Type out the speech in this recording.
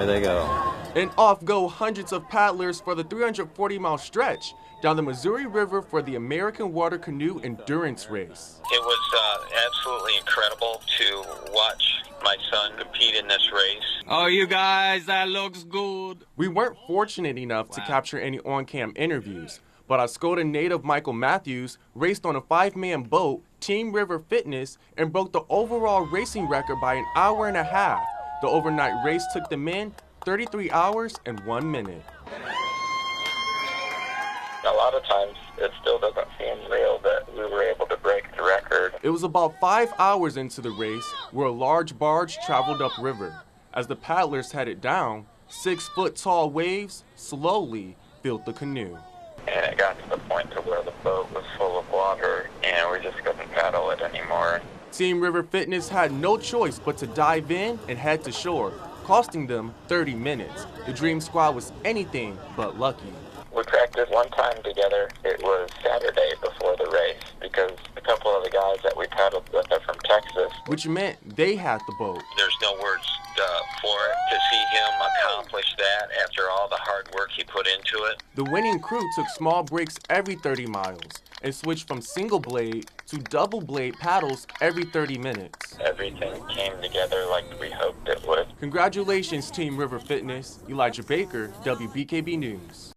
There they go. And off go hundreds of paddlers for the 340-mile stretch down the Missouri River for the American Water Canoe Endurance Race. It was absolutely incredible to watch my son compete in this race. Oh, you guys, that looks good. We weren't fortunate enough to capture any on-cam interviews, but Oscoda native Michael Matthews raced on a 5-man boat, Team River Fitness, and broke the overall racing record by an hour and a half. The overnight race took the men 33 hours and 1 minute. A lot of times it still doesn't seem real that we were able to break the record. It was about 5 hours into the race where a large barge traveled upriver. As the paddlers headed down, 6-foot-tall waves slowly filled the canoe. And it got to the point to where the boat was full of water and we just couldn't paddle it anymore. Team River Fitness had no choice but to dive in and head to shore, costing them 30 minutes. The Dream Squad was anything but lucky. We practiced one time together. It was Saturday before the race because a couple of the guys that we paddled with are from Texas. Which meant they had the boat. There's no words for it to see him accomplish that after all the hard work he put into it. The winning crew took small breaks every 30 miles and switched from single blade to double blade paddles every 30 minutes. Everything came together like we hoped it would. Congratulations, Team River Fitness. Elijah Baker, WBKB News.